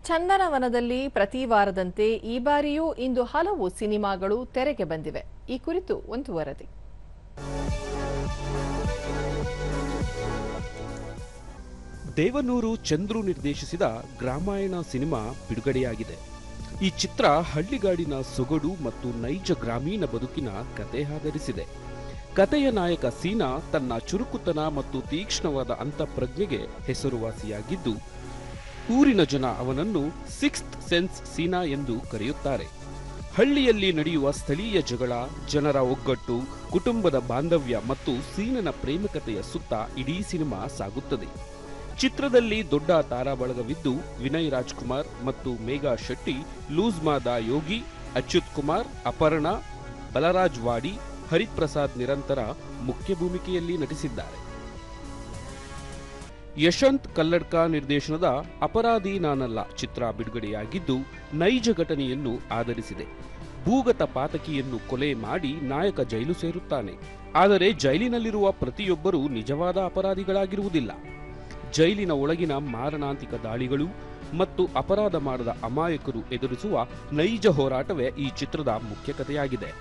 ಚಂದನವನದಲ್ಲಿ ಪ್ರತಿ ವಾರದಂತೆ ಈ ಬಾರಿಯೂ ಇಂದು ಹಲವು ಸಿನಿಮಾಗಳು ತೆರೆಗೆ ಬಂದಿವೆ. ಈ ಕುರಿತು ಒಂದು ವರದಿ. ದೇವನೂರು ಚಂದ್ರು ನಿರ್ದೇಶಿಸಿದ ಗ್ರಾಮಾಯಣ ಸಿನಿಮಾ ಬಿಡುಗಡೆಯಾಗಿದೆ. ಈ ಚಿತ್ರ ಹಳ್ಳಿಗಾಡಿನ ಸೊಗಡು ಮತ್ತು ನೈಜ ಗ್ರಾಮೀಣ ಬದುಕಿನ ಕತೆ ಆಧರಿಸಿದೆ. ಕತೆಯ ನಾಯಕ ಸೀನಾ ತನ್ನ ಚುರುಕುತನ ಮತ್ತು ತೀಕ್ಷ್ಣವಾದ ಅಂತಃಪ್ರಜ್ಞೆಗೆ ಹೆಸರುವಾಸಿಯಾಗಿದ್ದು, ಊರಿನ ಜನ ಅವನನ್ನು ಸಿಕ್ಸ್ತ್ ಸೆನ್ಸ್ ಸೀನಾ ಎಂದು ಕರೆಯುತ್ತಾರೆ. ಹಳ್ಳಿಯಲ್ಲಿ ನಡೆಯುವ ಸ್ಥಳೀಯ ಜಗಳ, ಜನರ ಒಗ್ಗಟ್ಟು, ಕುಟುಂಬದ ಬಾಂಧವ್ಯ ಮತ್ತು ಸೀನನ ಪ್ರೇಮಕತೆಯ ಸುತ್ತ ಇಡೀ ಸಿನಿಮಾ ಸಾಗುತ್ತದೆ. ಚಿತ್ರದಲ್ಲಿ ದೊಡ್ಡ ತಾರಾಬಳಗವಿದ್ದು, ವಿನಯ್ ರಾಜ್ಕುಮಾರ್ ಮತ್ತು ಮೇಘಾ ಶೆಟ್ಟಿ, ಲೂಜ್ಮಾದ ಯೋಗಿ, ಅಚ್ಯುತ್ ಕುಮಾರ್, ಅಪರ್ಣಾ, ಬಲರಾಜ್ ವಾಡಿ, ಹರಿಪ್ರಸಾದ್ ನಿರಂತರ ಮುಖ್ಯ ಭೂಮಿಕೆಯಲ್ಲಿ ನಟಿಸಿದ್ದಾರೆ. ಯಶವಂತ್ ಕಲ್ಲಡ್ಕ ನಿರ್ದೇಶನದ ಅಪರಾಧಿ ನಾನಲ್ಲ ಚಿತ್ರ ಬಿಡುಗಡೆಯಾಗಿದ್ದು, ನೈಜ ಘಟನೆಯನ್ನು ಆಧರಿಸಿದೆ. ಭೂಗತ ಪಾತಕಿಯನ್ನು ಕೊಲೆ ಮಾಡಿ ನಾಯಕ ಜೈಲು ಸೇರುತ್ತಾನೆ. ಆದರೆ ಜೈಲಿನಲ್ಲಿರುವ ಪ್ರತಿಯೊಬ್ಬರೂ ನಿಜವಾದ ಅಪರಾಧಿಗಳಾಗಿರುವುದಿಲ್ಲ. ಜೈಲಿನ ಒಳಗಿನ ಮಾರಣಾಂತಿಕ ದಾಳಿಗಳು ಮತ್ತು ಅಪರಾಧ ಮಾಡದ ಅಮಾಯಕರು ಎದುರಿಸುವ ನೈಜ ಹೋರಾಟವೇ ಈ ಚಿತ್ರದ ಮುಖ್ಯ ಕಥೆಯಾಗಿದೆ.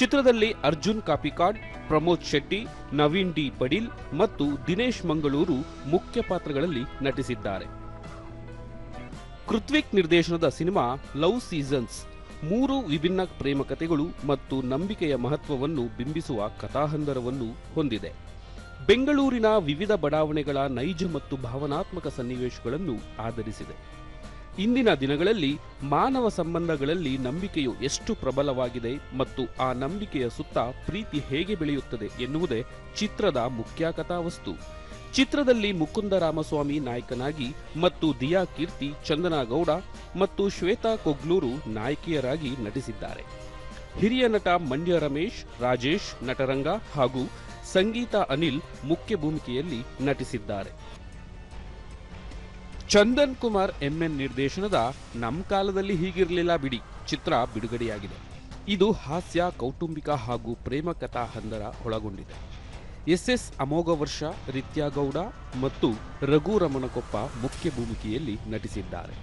ಚಿತ್ರದಲ್ಲಿ ಅರ್ಜುನ್ ಕಾಪಿಕಾಡ್, ಪ್ರಮೋದ್ ಶೆಟ್ಟಿ, ನವೀನ್ ಡಿ ಪಡೀಲ್ ಮತ್ತು ದಿನೇಶ್ ಮಂಗಳೂರು ಮುಖ್ಯ ಪಾತ್ರಗಳಲ್ಲಿ ನಟಿಸಿದ್ದಾರೆ. ಕೃತ್ವಿಕ್ ನಿರ್ದೇಶನದ ಸಿನಿಮಾ ಲವ್ ಸೀಸನ್ಸ್ 3 ವಿಭಿನ್ನ ಪ್ರೇಮ ಕಥೆಗಳು ಮತ್ತು ನಂಬಿಕೆಯ ಮಹತ್ವವನ್ನು ಬಿಂಬಿಸುವ ಕಥಾಹಂದರವನ್ನು ಹೊಂದಿದೆ. ಬೆಂಗಳೂರಿನ ವಿವಿಧ ಬಡಾವಣೆಗಳ ನೈಜ ಮತ್ತು ಭಾವನಾತ್ಮಕ ಸನ್ನಿವೇಶಗಳನ್ನು ಆಧರಿಸಿದೆ. ಇಂದಿನ ದಿನಗಳಲ್ಲಿ ಮಾನವ ಸಂಬಂಧಗಳಲ್ಲಿ ನಂಬಿಕೆಯು ಎಷ್ಟು ಪ್ರಬಲವಾಗಿದೆ ಮತ್ತು ಆ ನಂಬಿಕೆಯ ಸುತ್ತ ಪ್ರೀತಿ ಹೇಗೆ ಬೆಳೆಯುತ್ತದೆ ಎನ್ನುವುದೇ ಚಿತ್ರದ ಮುಖ್ಯ ಕಥಾವಸ್ತು. ಚಿತ್ರದಲ್ಲಿ ಮುಕುಂದ ರಾಮಸ್ವಾಮಿ ನಾಯಕನಾಗಿ ಮತ್ತು ದಿಯಾ ಕೀರ್ತಿ, ಚಂದನಾ ಗೌಡ ಮತ್ತು ಶ್ವೇತಾ ಕೊಗ್ಲೂರು ನಾಯಕಿಯರಾಗಿ ನಟಿಸಿದ್ದಾರೆ. ಹಿರಿಯ ನಟ ಮಂಡ್ಯ ರಮೇಶ್, ರಾಜೇಶ್, ನಟರಂಗ ಹಾಗೂ ಸಂಗೀತ ಅನಿಲ್ ಮುಖ್ಯ ಭೂಮಿಕೆಯಲ್ಲಿ ನಟಿಸಿದ್ದಾರೆ. ಚಂದನ್ ಕುಮಾರ್ ಎಂಎನ್ ನಿರ್ದೇಶನದ ನಮ್ ಕಾಲದಲ್ಲಿ ಹೀಗಿರಲಿಲ್ಲ ಬಿಡಿ ಚಿತ್ರ ಬಿಡುಗಡೆಯಾಗಿದೆ. ಇದು ಹಾಸ್ಯ, ಕೌಟುಂಬಿಕ ಹಾಗೂ ಪ್ರೇಮ ಕಥಾ ಹಂದರ ಒಳಗೊಂಡಿದೆ. ಎಸ್ ಅಮೋಘ ವರ್ಷ, ರಿತ್ಯಾ ಗೌಡ ಮತ್ತು ರಘು ರಮಣಕೊಪ್ಪ ಮುಖ್ಯ ಭೂಮಿಕೆಯಲ್ಲಿ ನಟಿಸಿದ್ದಾರೆ.